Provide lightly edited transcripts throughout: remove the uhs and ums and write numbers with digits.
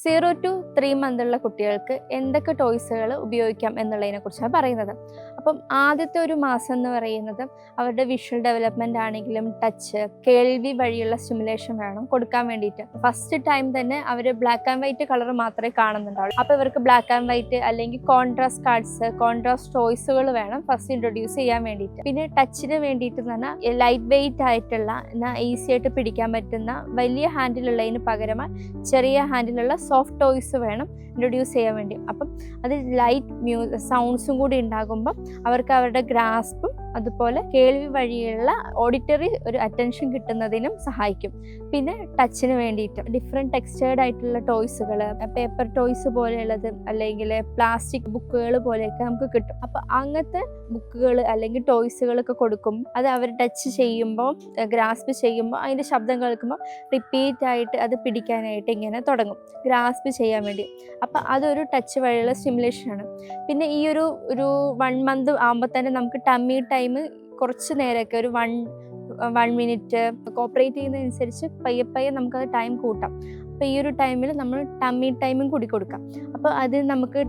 0 to 3 month ഉള്ള കുട്ടികൾക്ക് എന്തൊക്കെ ടോയ്സുകൾ ഉപയോഗിക്കാം എന്നുള്ളതിനെ കുറിച്ചാണ് പറയുന്നത്. അപ്പം ആദ്യത്തെ ഒരു മാസം എന്ന് പറയുന്നത് അവരുടെ വിഷ്വൽ ഡെവലപ്മെൻ്റ് ആണെങ്കിലും ടച്ച്, കേൾവി വഴിയുള്ള സ്റ്റിമുലേഷൻ വേണം കൊടുക്കാൻ വേണ്ടിയിട്ട്. ഫസ്റ്റ് ടൈം തന്നെ അവർ ബ്ലാക്ക് ആൻഡ് വൈറ്റ് കളർ മാത്രമേ കാണുന്നുണ്ടാവുള്ളൂ. അപ്പോൾ ഇവർക്ക് ബ്ലാക്ക് ആൻഡ് വൈറ്റ് അല്ലെങ്കിൽ കോൺട്രാസ്റ്റ് കാർഡ്സ്, കോൺട്രാസ്റ്റ് ടോയ്സുകൾ വേണം ഫസ്റ്റ് ഇൻട്രൊഡ്യൂസ് ചെയ്യാൻ വേണ്ടിയിട്ട്. പിന്നെ ടച്ചിന് വേണ്ടിയിട്ട് എന്ന് പറഞ്ഞാൽ ലൈറ്റ് വെയിറ്റ് ആയിട്ടുള്ള എന്നാൽ ഈസി ആയിട്ട് പിടിക്കാൻ പറ്റുന്ന വലിയ ഹാൻഡിലുള്ളതിന് പകരമായി ചെറിയ ഹാൻഡിലുള്ള സോഫ്റ്റ് ടോയ്സ് വേണം ഇൻട്രൊഡ്യൂസ് ചെയ്യാൻ വേണ്ടി. അപ്പം അത് ലൈറ്റ് സൗണ്ട്സും കൂടി ഉണ്ടാകുമ്പം അവർക്ക് അവരുടെ ഗ്രാസ്പും അതുപോലെ കേൾവി വഴിയുള്ള ഓഡിറ്ററി ഒരു അറ്റൻഷൻ കിട്ടുന്നതിനും സഹായിക്കും. പിന്നെ ടച്ചിന് വേണ്ടിയിട്ട് ഡിഫറെൻറ്റ് ടെക്സ്റ്റേർഡ് ആയിട്ടുള്ള ടോയ്സുകൾ, പേപ്പർ ടോയ്സ് പോലെയുള്ളത് അല്ലെങ്കിൽ പ്ലാസ്റ്റിക് ബുക്കുകൾ പോലെയൊക്കെ നമുക്ക് കിട്ടും. അപ്പോൾ അങ്ങനത്തെ ബുക്കുകൾ അല്ലെങ്കിൽ ടോയ്സുകളൊക്കെ കൊടുക്കും. അത് അവർ ടച്ച് ചെയ്യുമ്പോൾ, ഗ്രാസ്പ് ചെയ്യുമ്പോൾ അതിൻ്റെ ശബ്ദം കേൾക്കുമ്പോൾ റിപ്പീറ്റ് ആയിട്ട് അത് പിടിക്കാനായിട്ട് ഇങ്ങനെ തുടങ്ങും, ഗ്രാസ്പ് ചെയ്യാൻ വേണ്ടി. അപ്പോൾ അതൊരു ടച്ച് വഴിയുള്ള സ്റ്റിമുലേഷനാണ്. പിന്നെ ഈ ഒരു 1 month ആകുമ്പോൾ തന്നെ നമുക്ക് ടമ്മി ടൈം കുറച്ച് നേരമൊക്കെ ഒരു 1 minute കോപ്പറേറ്റ് ചെയ്യുന്നതനുസരിച്ച് പയ്യെ നമുക്കത് ടൈം കൂട്ടാം. അപ്പോൾ ഈ ഒരു ടൈമിൽ നമ്മൾ ടമ്മി ടൈമും കൂടി കൊടുക്കാം. അപ്പോൾ അത് നമുക്ക്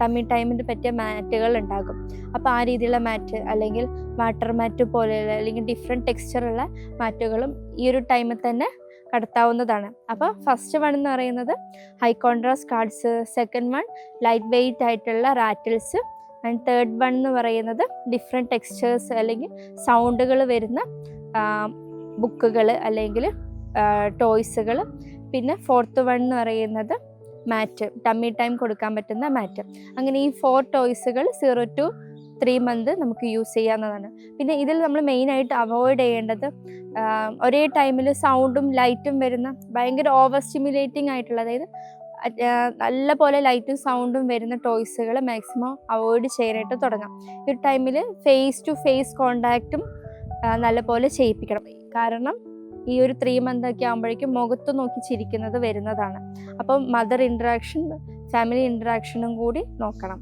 ടമ്മി ടൈമിന് പറ്റിയ മാറ്റുകൾ ഉണ്ടാകും. അപ്പോൾ ആ രീതിയിലുള്ള മാറ്റ് അല്ലെങ്കിൽ വാട്ടർ മാറ്റ് പോലെയുള്ള അല്ലെങ്കിൽ ഡിഫറെൻറ്റ് ടെക്സ്ചറുള്ള മാറ്റുകളും ഈ ഒരു ടൈമിൽ തന്നെ കടത്താവുന്നതാണ്. അപ്പോൾ ഫസ്റ്റ് വൺ എന്ന് പറയുന്നത് high contrast cards, second one light weight ആയിട്ടുള്ള റാറ്റിൽസ്, ആൻഡ് തേർഡ് വൺ എന്ന് പറയുന്നത് ഡിഫറെൻറ്റ് ടെക്സ്ചേഴ്സ് അല്ലെങ്കിൽ സൗണ്ടുകൾ വരുന്ന ബുക്കുകൾ അല്ലെങ്കിൽ ടോയ്സുകൾ. പിന്നെ ഫോർത്ത് വൺ എന്ന് പറയുന്നത് മാറ്റ്, ടമ്മി ടൈം കൊടുക്കാൻ പറ്റുന്ന മാറ്റ്. അങ്ങനെ ഈ 4 ടോയ്സുകൾ 0 to 3 month നമുക്ക് യൂസ് ചെയ്യാവുന്നതാണ്. പിന്നെ ഇതിൽ നമ്മൾ മെയിനായിട്ട് അവോയ്ഡ് ചെയ്യേണ്ടത് ഒരേ ടൈമിൽ സൗണ്ടും ലൈറ്റും വരുന്ന ഭയങ്കര ഓവർ സ്റ്റിമുലേറ്റിംഗ് ആയിട്ടുള്ള, അതായത് നല്ല പോലെ ലൈറ്റും സൗണ്ടും വരുന്ന ടോയ്സുകൾ മാക്സിമം അവോയ്ഡ് ചെയ്യാനായിട്ട് തുടങ്ങാം. ഈ ഒരു ടൈമിൽ ഫേസ് ടു ഫേസ് കോണ്ടാക്റ്റും നല്ല പോലെ ചെയ്യിപ്പിക്കണം. കാരണം ഈ ഒരു 3 month ഒക്കെ ആകുമ്പോഴേക്കും മുഖത്ത് നോക്കി ചിരിക്കുന്നത് വരുന്നതാണ്. അപ്പം മദർ ഇൻട്രാക്ഷൻ, ഫാമിലി ഇൻട്രാക്ഷനും കൂടി നോക്കണം.